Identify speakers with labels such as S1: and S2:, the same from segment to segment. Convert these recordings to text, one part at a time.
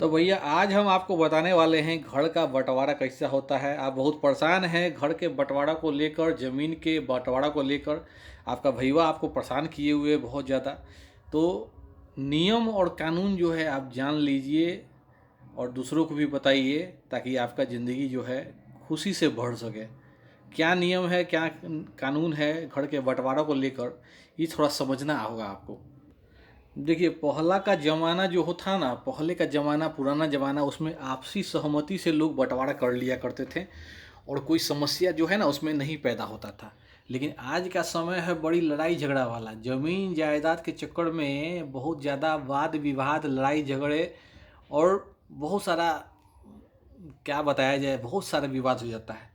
S1: तो भैया आज हम आपको बताने वाले हैं घर का बंटवारा कैसा होता है। आप बहुत परेशान हैं घर के बंटवारा को लेकर, ज़मीन के बंटवारा को लेकर। आपका भैया आपको परेशान किए हुए बहुत ज़्यादा। तो नियम और कानून जो है आप जान लीजिए और दूसरों को भी बताइए, ताकि आपका ज़िंदगी जो है खुशी से बढ़ सके। क्या नियम है, क्या कानून है घर के बंटवारा को लेकर, ये थोड़ा समझना होगा आपको। देखिए, पहला का ज़माना जो होता ना, पहले का ज़माना, पुराना ज़माना, उसमें आपसी सहमति से लोग बंटवारा कर लिया करते थे और कोई समस्या जो है ना उसमें नहीं पैदा होता था। लेकिन आज का समय है बड़ी लड़ाई झगड़ा वाला। ज़मीन जायदाद के चक्कर में बहुत ज़्यादा वाद विवाद, लड़ाई झगड़े और बहुत सारा, क्या बताया जाए, बहुत सारा विवाद हो जाता है,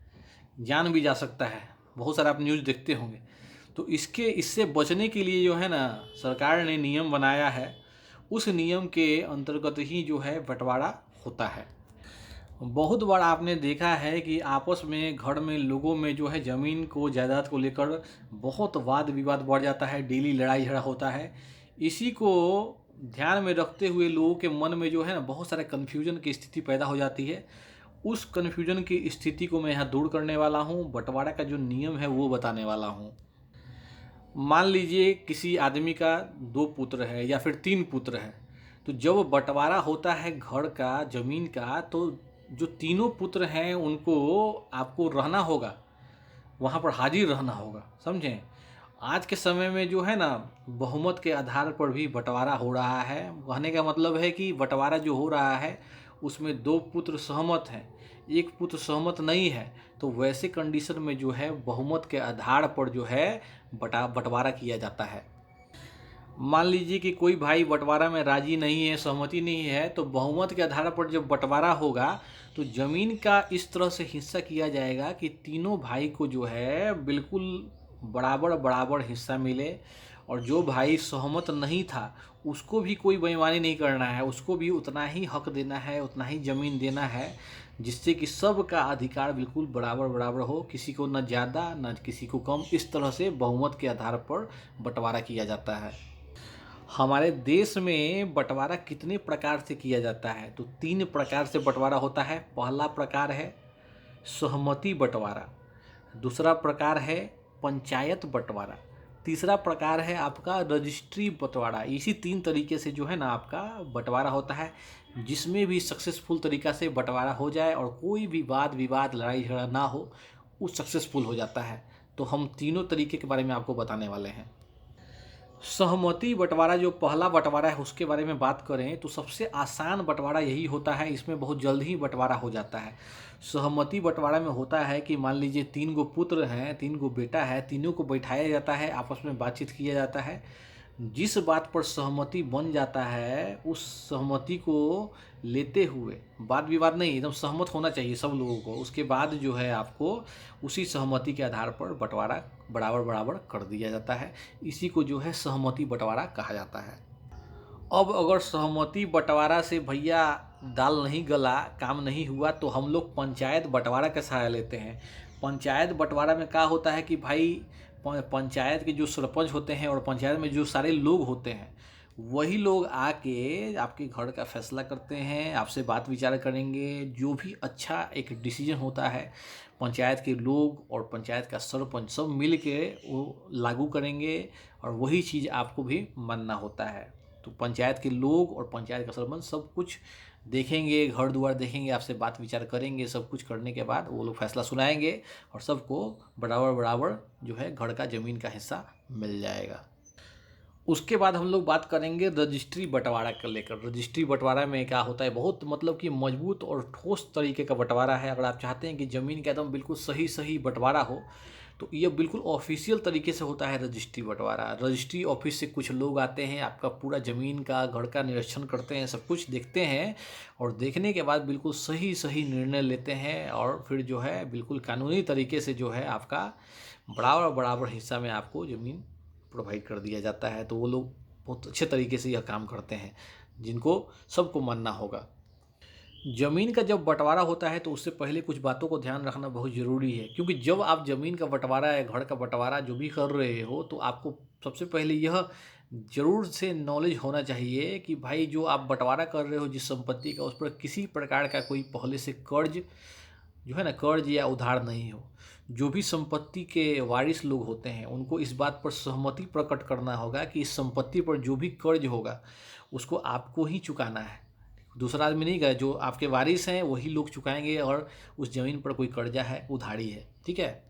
S1: जान भी जा सकता है। बहुत सारा आप न्यूज़ देखते होंगे। तो इससे बचने के लिए जो है ना, सरकार ने नियम बनाया है। उस नियम के अंतर्गत ही जो है बंटवारा होता है। बहुत बार आपने देखा है कि आपस में घर में लोगों में जो है ज़मीन को, जायदाद को लेकर बहुत वाद विवाद बढ़ जाता है, डेली लड़ाई झगड़ा होता है। इसी को ध्यान में रखते हुए लोगों के मन में जो है ना बहुत सारे कन्फ्यूजन की स्थिति पैदा हो जाती है। उस कन्फ्यूजन की स्थिति को मैं यहाँ दूर करने वाला हूँ। बंटवारा का जो नियम है वो बताने वाला हूँ। मान लीजिए किसी आदमी का 2 पुत्र है या फिर 3 पुत्र है। तो जब बंटवारा होता है घर का, ज़मीन का, तो जो तीनों पुत्र हैं उनको, आपको रहना होगा, वहाँ पर हाजिर रहना होगा, समझें। आज के समय में जो है ना, बहुमत के आधार पर भी बंटवारा हो रहा है। कहने का मतलब है कि बंटवारा जो हो रहा है उसमें 2 पुत्र सहमत हैं, 1 पुत्र सहमत नहीं है। तो वैसे कंडीशन में जो है बहुमत के आधार पर जो है बंटवारा किया जाता है। मान लीजिए कि कोई भाई बंटवारा में राजी नहीं है, सहमति नहीं है, तो बहुमत के आधार पर जब बंटवारा होगा तो ज़मीन का इस तरह से हिस्सा किया जाएगा कि तीनों भाई को जो है बिल्कुल बराबर बराबर हिस्सा मिले। और जो भाई सहमत नहीं था उसको भी कोई बेईमानी नहीं करना है, उसको भी उतना ही हक देना है, उतना ही ज़मीन देना है, जिससे कि सबका अधिकार बिल्कुल बराबर बराबर हो, किसी को न ज़्यादा न किसी को कम। इस तरह से बहुमत के आधार पर बंटवारा किया जाता है। हमारे देश में बंटवारा कितने प्रकार से किया जाता है, तो 3 प्रकार से बंटवारा होता है। पहला प्रकार है सहमति बंटवारा, दूसरा प्रकार है पंचायत बंटवारा, तीसरा प्रकार है आपका रजिस्ट्री बंटवारा। इसी 3 तरीके से जो है ना आपका बंटवारा होता है। जिसमें भी सक्सेसफुल तरीका से बंटवारा हो जाए और कोई भी वाद विवाद, लड़ाई झगड़ा ना हो, वो सक्सेसफुल हो जाता है। तो हम तीनों तरीके के बारे में आपको बताने वाले हैं। सहमति बंटवारा जो पहला बंटवारा है उसके बारे में बात करें तो सबसे आसान बंटवारा यही होता है। इसमें बहुत जल्द ही बंटवारा हो जाता है। सहमति बंटवारा में होता है कि मान लीजिए 3 गो पुत्र हैं, 3 गो बेटा है, तीनों को बैठाया जाता है, आपस में बातचीत किया जाता है। जिस बात पर सहमति बन जाता है उस सहमति को लेते हुए, वाद विवाद नहीं, एकदम सहमत होना चाहिए सब लोगों को, उसके बाद जो है आपको उसी सहमति के आधार पर बंटवारा बराबर बराबर कर दिया जाता है। इसी को जो है सहमति बंटवारा कहा जाता है। अब अगर सहमति बंटवारा से भैया दाल नहीं गला, काम नहीं हुआ, तो हम लोग पंचायत बंटवारा का सहारा लेते हैं। पंचायत बंटवारा में क्या होता है कि भाई पंचायत के जो सरपंच होते हैं और पंचायत में जो सारे लोग होते हैं, वही लोग आके आपके घर का फैसला करते हैं, आपसे बात विचार करेंगे। जो भी अच्छा एक डिसीजन होता है, पंचायत के लोग और पंचायत का सरपंच सब मिल के वो लागू करेंगे और वही चीज़ आपको भी मानना होता है। तो पंचायत के लोग और पंचायत का सरपंच सब कुछ देखेंगे, घर द्वार देखेंगे, आपसे बात विचार करेंगे। सब कुछ करने के बाद वो लोग फैसला सुनाएंगे और सबको बराबर बराबर जो है घर का ज़मीन का हिस्सा मिल जाएगा। उसके बाद हम लोग बात करेंगे रजिस्ट्री बंटवारा को लेकर। रजिस्ट्री बंटवारा में क्या होता है, बहुत मतलब कि मजबूत और ठोस तरीके का बंटवारा है। अगर आप चाहते हैं कि ज़मीन का एकदम बिल्कुल सही सही बंटवारा हो, तो ये बिल्कुल ऑफिशियल तरीके से होता है रजिस्ट्री बंटवारा। रजिस्ट्री ऑफिस से कुछ लोग आते हैं, आपका पूरा ज़मीन का, घर का निरीक्षण करते हैं, सब कुछ देखते हैं और देखने के बाद बिल्कुल सही सही निर्णय लेते हैं और फिर जो है बिल्कुल कानूनी तरीके से जो है आपका बराबर बराबर हिस्सा में आपको ज़मीन प्रोवाइड कर दिया जाता है। तो वो लोग बहुत अच्छे तरीके से यह काम करते हैं, जिनको सबको मानना होगा। ज़मीन का जब बंटवारा होता है तो उससे पहले कुछ बातों को ध्यान रखना बहुत ज़रूरी है, क्योंकि जब आप ज़मीन का बंटवारा या घर का बंटवारा जो भी कर रहे हो, तो आपको सबसे पहले यह ज़रूर से नॉलेज होना चाहिए कि भाई जो आप बंटवारा कर रहे हो जिस संपत्ति का, उस पर किसी प्रकार का कोई पहले से कर्ज जो है ना, कर्ज या उधार नहीं हो। जो भी संपत्ति के वारिस लोग होते हैं उनको इस बात पर सहमति प्रकट करना होगा कि इस संपत्ति पर जो भी कर्ज होगा उसको आपको ही चुकाना है, दूसरा आदमी नहीं। का जो आपके वारिस हैं वही लोग चुकाएंगे, और उस ज़मीन पर कोई कर्जा है, उधारी है, ठीक है।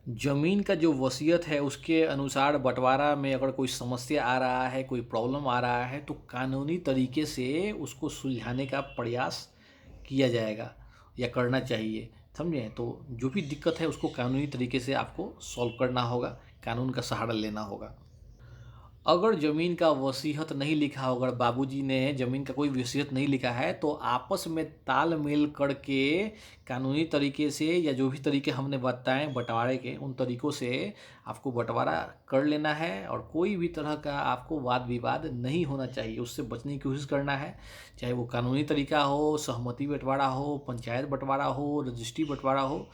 S1: ज़मीन का जो वसीयत है उसके अनुसार बंटवारा में अगर कोई समस्या आ रहा है, कोई प्रॉब्लम आ रहा है, तो कानूनी तरीके से उसको सुलझाने का प्रयास किया जाएगा या करना चाहिए, समझे। तो जो भी दिक्कत है उसको कानूनी तरीके से आपको सॉल्व करना होगा, कानून का सहारा लेना होगा। अगर ज़मीन का वसीयत नहीं लिखा हो, अगर बाबूजी ने ज़मीन का कोई वसीयत नहीं लिखा है, तो आपस में तालमेल करके कानूनी तरीके से या जो भी तरीके हमने बताएं बंटवारे के, उन तरीक़ों से आपको बंटवारा कर लेना है। और कोई भी तरह का आपको वाद विवाद नहीं होना चाहिए, उससे बचने की कोशिश करना है। चाहे वो कानूनी तरीका हो, सहमति बंटवारा हो, पंचायत बंटवारा हो, रजिस्ट्री बंटवारा हो,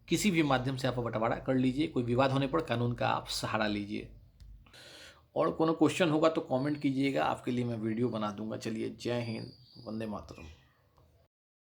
S1: किसी भी माध्यम से आप बंटवारा कर लीजिए। कोई विवाद होने पर कानून का आप सहारा लीजिए। और कोनो क्वेश्चन होगा तो कमेंट कीजिएगा, आपके लिए मैं वीडियो बना दूंगा। चलिए, जय हिंद, वंदे मातरम।